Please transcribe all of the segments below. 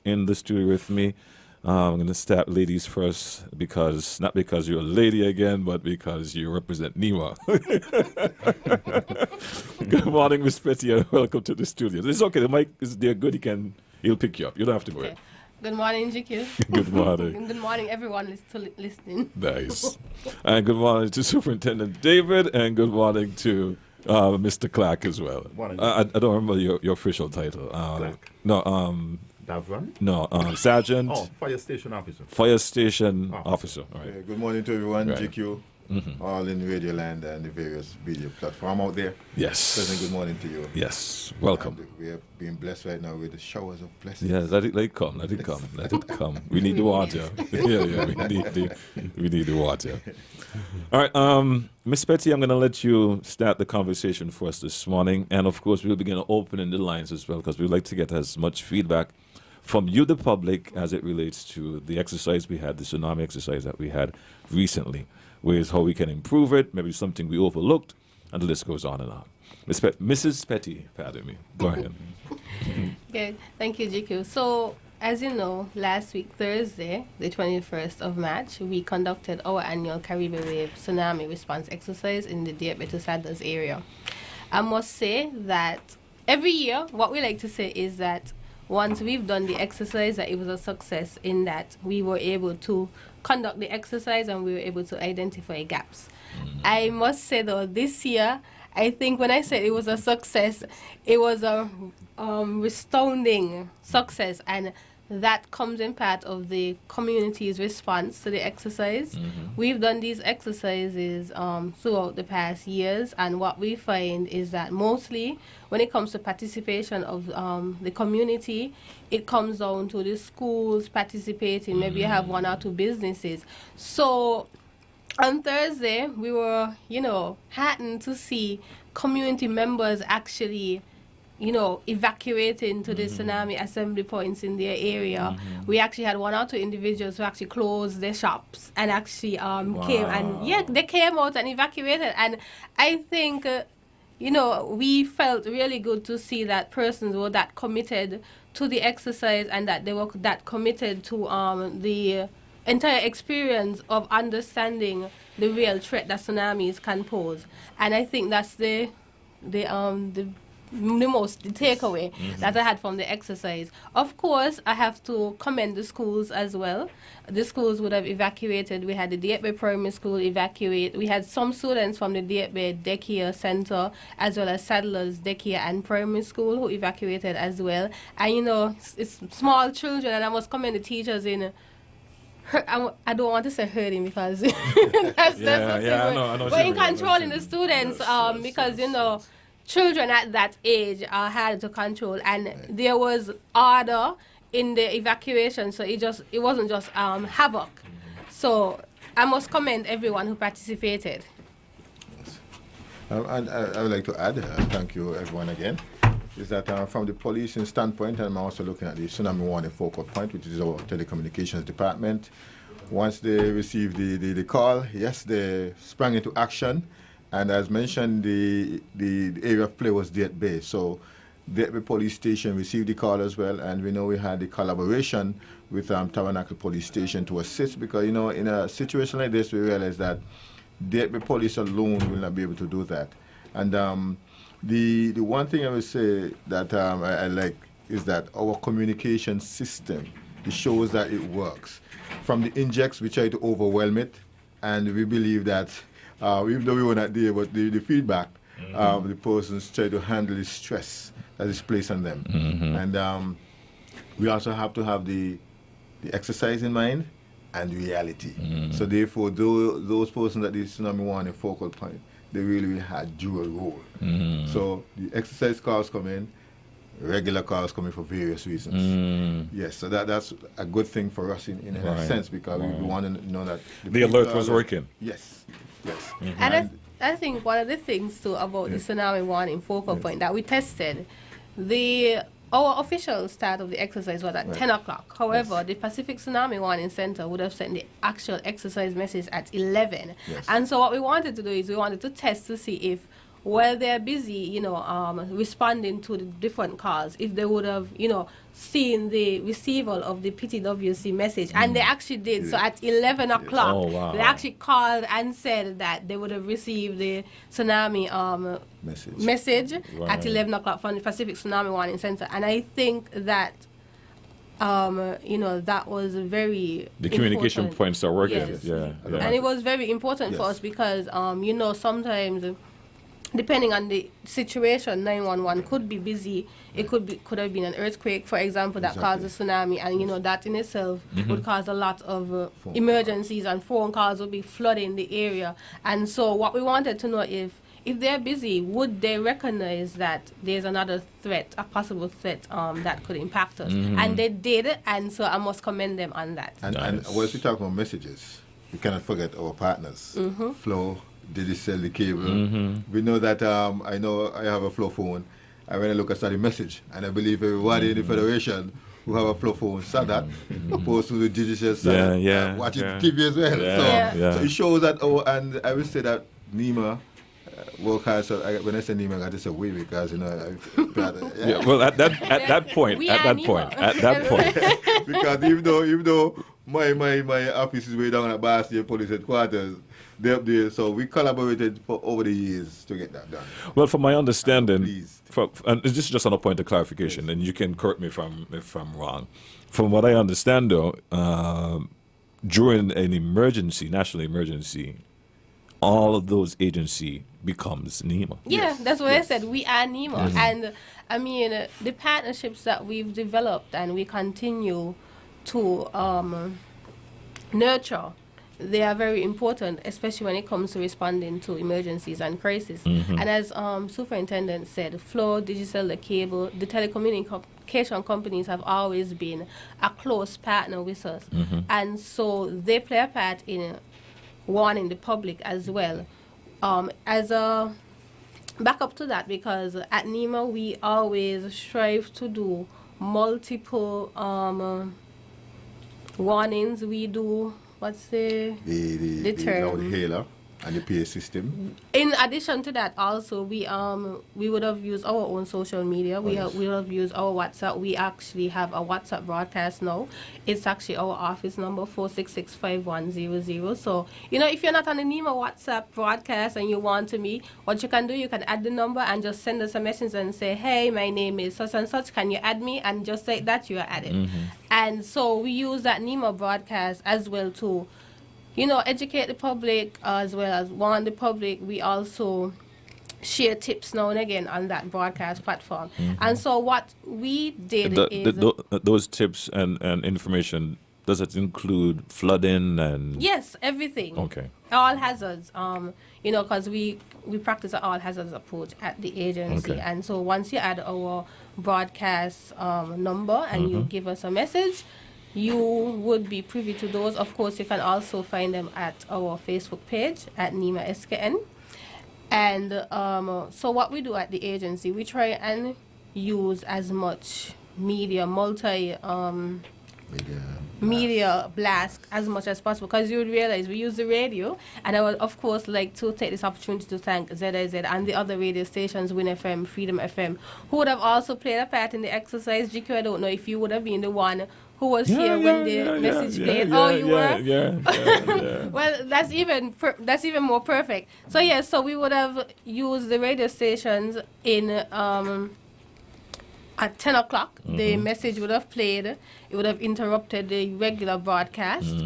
in the studio with me. I'm going to start ladies first not because you're a lady again, but because you represent NEMA. Good morning, Miss Petty, and welcome to the studio. It's okay. The mic is there. Good. He'll pick you up. You don't have to worry. Okay. Good morning, GQ. Good morning. Good morning, everyone listening. Nice. And good morning to Superintendent David, and good morning to Mr. Clark as well. Morning. I don't remember your official title. Clark. No, Davron? no, Sergeant. Oh, fire station officer. Fire Station Officer. All right. Good morning to everyone, Right. GQ, all in Radio Land and the various media platforms out there. Yes. Pleasant good morning to you. Yes. Welcome. And we are being blessed right now with the showers of blessings. Yeah, let it come. Let it come. Let it come. We need the water. yeah. We need the water. All right, Miss Petty, I'm going to let you start the conversation for us this morning, and of course we'll begin opening the lines as well because we'd like to get as much feedback from you, the public, as it relates to the exercise we had, the tsunami exercise that we had recently, ways how we can improve it, maybe something we overlooked, and the list goes on and on. Mrs. Petty, pardon me. Go ahead. Okay, thank you, GQ. So, as you know, last week, Thursday, the 21st of March, we conducted our annual Caribbean Wave Tsunami Response Exercise in the Diep to Saddlers area. I must say that every year, what we like to say is that once we've done the exercise, that it was a success in that we were able to conduct the exercise and we were able to identify gaps. I must say, though, this year, I think when I said it was a success, it was a resounding success, and that comes in part of the community's response to the exercise. We've done these exercises throughout the past years, and what we find is that mostly when it comes to participation of the community, it comes down to the schools participating. Maybe you have one or two businesses. So on Thursday, we were, heartened to see community members actually evacuating to the tsunami assembly points in their area. We actually had one or two individuals who actually closed their shops and actually came and they came out and evacuated. And I think we felt really good to see that persons were that committed to the exercise and that they were that committed to the entire experience of understanding the real threat that tsunamis can pose. And I think that's the takeaway that I had from the exercise. Of course, I have to commend the schools as well. The schools would have evacuated. We had the Diep Primary School evacuate. We had some students from the Diep Daycare Center as well as Saddlers Daycare and Primary School who evacuated as well. And it's small children, and I must commend the teachers in. I don't want to say hurting because that's I know. But in controlling the students, because children at that age are hard to control, and there was order in the evacuation, so it wasn't just havoc. So I must commend everyone who participated. And I would like to add, thank you everyone again, is that from the policing standpoint, I'm also looking at the tsunami warning focal point, which is our telecommunications department. Once they received the call, yes, they sprang into action. And as mentioned, the area of play was Diep Bay. So Diep Bay Police Station received the call as well, and we know we had the collaboration with Tabernacle Police Station to assist, because in a situation like this, we realize that Diep Bay Police alone will not be able to do that. And the one thing I would say that I like is that our communication system, it shows that it works. From the injects, we try to overwhelm it, and we believe that even though we were not there, but the feedback, the persons try to handle the stress that is placed on them. And we also have to have the exercise in mind and reality. So therefore, those persons that the tsunami warning focal point, they really had dual role. So the exercise calls come in, regular calls come in for various reasons. Yes, so that's a good thing for us in a sense, because we want to know that the alert was working. Yes. And I think one of the things too about the tsunami warning focal point that we tested, our official start of the exercise was at 10 o'clock. However, the Pacific Tsunami Warning Center would have sent the actual exercise message at 11. And so what we wanted to do is we wanted to test to see if while they're busy, responding to the different calls, if they would have, seen the receival of the PTWC message, and they actually did. So at 11 o'clock, Oh, wow. they actually called and said that they would have received the tsunami message Right. at 11 o'clock from the Pacific Tsunami Warning Center. And I think that, that was very The communication important. points are working. Yes. Yeah. And it was very important for Yes. us because, sometimes, depending on the situation, 911 could be busy. It could have been an earthquake, for example, that caused a tsunami, and that in itself would cause a lot of emergencies, and phone calls would be flooding the area. And so, what we wanted to know if they're busy, would they recognize that there's another threat, a possible threat that could impact us? And they did, and so I must commend them on that. And Nice. once we talk about messages, we cannot forget our partners. Flow, Digicel, the cable. We know that I know I have a Flow phone. And when I look at the message, and I believe everybody in the Federation who have a Flow phone saw that, opposed to the Digicel saw that, watching TV as well. So it shows that, and I would say that NEMA work hard. So when I say NEMA, I just say we, because Well, at that point, We at are that point, because even though my office is way down at Bastille Police Headquarters, they're up there, so we collaborated for over the years to get that done. well, from my understanding, Please. and this is just on a point of clarification, and you can correct me if I'm wrong. From what I understand, though, during an emergency, national emergency, all of those agency becomes NEMA. Yeah, Yes, that's what yes. I said. We are NEMA. And I mean, the partnerships that we've developed and we continue to nurture, they are very important, especially when it comes to responding to emergencies and crises. And as Superintendent said, Flow, Digicel, the cable, the telecommunication companies have always been a close partner with us. And so they play a part in warning the public as well. As a backup to that, because at NEMA we always strive to do multiple warnings. We do, what's the term? loud hailer and the PA system. In addition to that, also we would have used our own social media. We would have used our WhatsApp. We actually have a WhatsApp broadcast now. It's actually our office number 4665100. So if you're not on the NEMA WhatsApp broadcast and you want to meet, what you can do, you can add the number and just send us a message and say, hey, my name is such and such. Can you add me? And just like that, you are added. And so we use that NEMA broadcast as well to educate the public as well as warn the public. We also share tips now and again on that broadcast platform. And so what we did is... those tips and information, does it include flooding and... Yes, everything. Okay. All hazards, because we practice an all hazards approach at the agency. Okay. And so once you add our broadcast number and you give us a message, you would be privy to those. Of course, you can also find them at our Facebook page at NEMA SKN. And so what we do at the agency, we try and use as much media blast as much as possible, because you would realize we use the radio, and I would of course like to take this opportunity to thank ZIZ and the other radio stations, Win FM, Freedom FM, who would have also played a part in the exercise. GQ, I don't know if you would have been the one who was here when the message played. You were? Yeah. Well, that's even more perfect. So so we would have used the radio stations in at 10 o'clock. The message would have played. It would have interrupted the regular broadcast.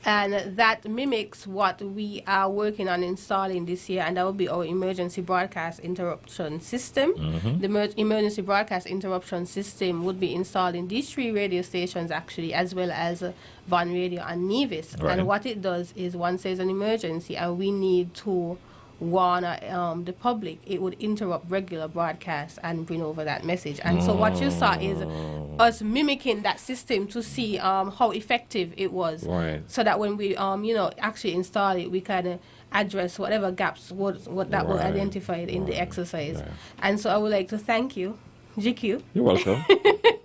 And that mimics what we are working on installing this year, and that will be our emergency broadcast interruption system. The emergency broadcast interruption system would be installed in these 3 radio stations, actually, as well as Van Radio and Nevis. Right. And what it does is, once there's an emergency and we need to warn the public, it would interrupt regular broadcasts and bring over that message. And so what you saw is us mimicking that system to see how effective it was. Right. So that when we actually install it, we can address whatever gaps were identified in the exercise. Right. And so I would like to thank you, GQ. You're welcome.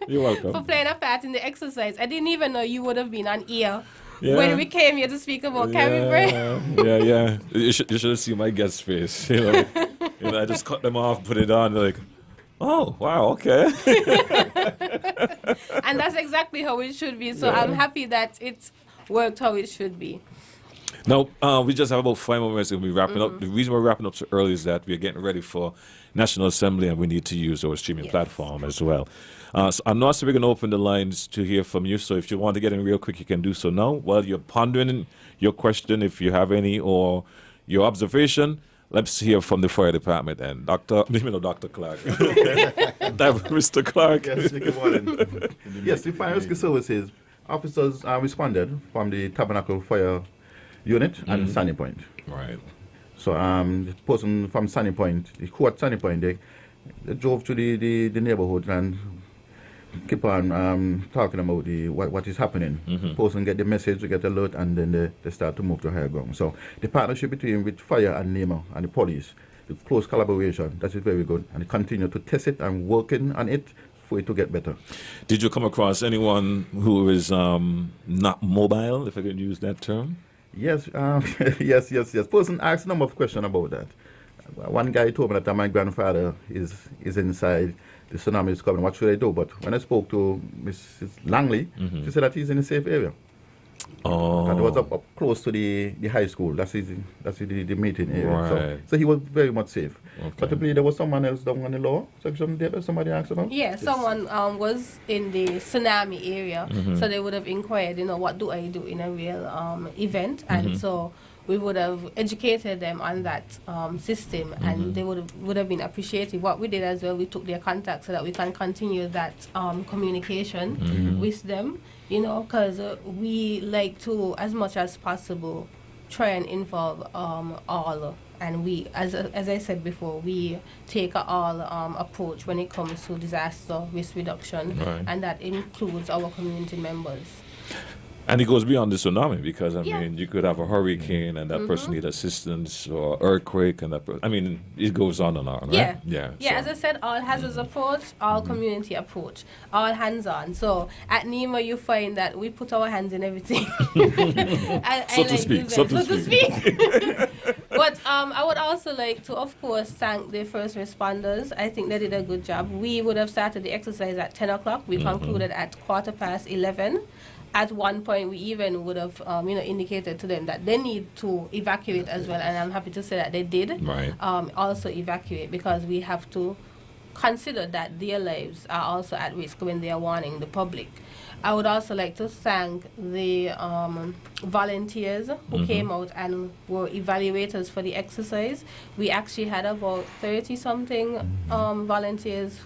You're welcome. For playing a part in the exercise. I didn't even know you would have been on ear Yeah. when we came here to speak about Caribbean. Yeah. You should have seen my guest face. You know, I just cut them off, put it on, like, oh, wow, okay. And that's exactly how it should be. So I'm happy that it worked how it should be. Now, we just have about 5 more minutes and we're wrapping up. The reason we're wrapping up so early is that we're getting ready for National Assembly and we need to use our streaming platform as well. So I'm not sure we're going to open the lines to hear from you. So if you want to get in real quick, you can do so now. While you're pondering your question, if you have any, or your observation, let's hear from the fire department and Dr. Clark. Mr. Clark. Yes, good morning. Yes, the Fire Rescue Services officers responded from the Tabernacle Fire Unit and Sunny Point. Right. So the person from Sunny Point, the crew at Sunny Point, they drove to the neighborhood and keep on talking about what is happening. The person get the message, they get alert, and then they start to move to higher ground. So the partnership with fire and NEMA and the police, the close collaboration, that is very good. And they continue to test it and working on it for it to get better. Did you come across anyone who is not mobile, if I could use that term? Yes, yes. Person asked a number of questions about that. One guy told me that my grandfather is inside, the tsunami is coming, what should I do? But when I spoke to Mrs. Langley, she said that he's in a safe area. Oh. And it was up close to the high school. That's the meeting area. Right. So he was very much safe. Okay. But I believe there was someone else down on the lower section there that somebody asked about? Yeah, someone was in the tsunami area, so they would have inquired, what do I do in a real event? And so we would have educated them on that system, and they would have been appreciative. What we did as well, we took their contact so that we can continue that communication with them, because we like to, as much as possible, try and involve all. And we, as I said before, we take a all approach when it comes to disaster risk reduction, and that includes our community members. And it goes beyond the tsunami because, I mean, you could have a hurricane and that person need assistance, or earthquake, and it goes on and on, right? Yeah, So- as I said, all hazards approach, all community approach, all hands-on. So at NEMA, you find that we put our hands in everything. So to speak. But I would also like to, of course, thank the first responders. I think they did a good job. We would have started the exercise at 10 o'clock. We concluded at 11:15. At one point, we even would have, indicated to them that they need to evacuate as well, and I'm happy to say that they did. Right. Also evacuate, because we have to consider that their lives are also at risk when they are warning the public. I would also like to thank the volunteers who came out and were evaluators for the exercise. We actually had about 30-something volunteers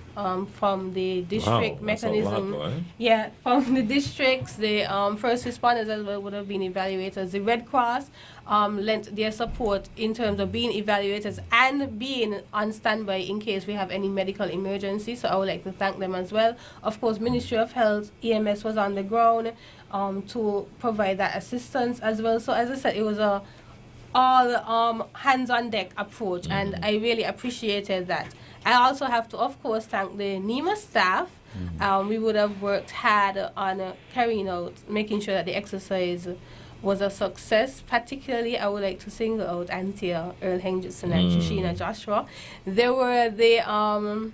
from the district mechanism. That's a lot, right? Yeah, from the districts, the first responders as well would have been evaluators. The Red Cross lent their support in terms of being evaluators and being on standby in case we have any medical emergency. So I would like to thank them as well. Of course, Ministry of Health, EMS was on the ground to provide that assistance as well. So as I said, it was a all hands on deck approach, and I really appreciated that. I also have to, of course, thank the NEMA staff. We would have worked hard on carrying out, making sure that the exercise was a success. Particularly, I would like to single out Anthea, Earl Hendrickson, and Shishina Joshua. They were the,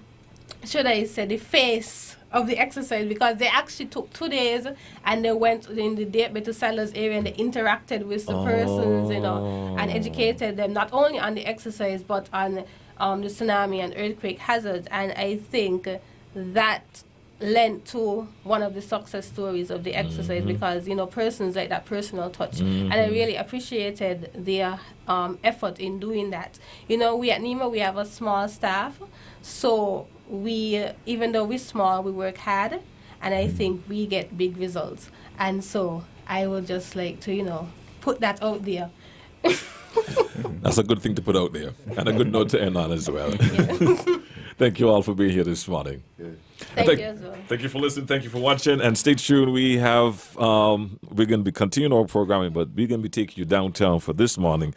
should I say, the face of the exercise, because they actually took 2 days and they went in the Beto Sellers area and they interacted with the persons, and educated them not only on the exercise but on the tsunami and earthquake hazards. And I think that lent to one of the success stories of the exercise, because persons like that personal touch, and I really appreciated their effort in doing that. We at NEMA, we have a small staff, so we, even though we're small, we work hard, and I think we get big results. And so I would just like to put that out there. That's a good thing to put out there, and a good note to end on as well. Thank you all for being here this morning. Thank you as well. Thank you for listening. Thank you for watching. And stay tuned. We have we're going to be continuing our programming, but we're going to be taking you downtown for this morning.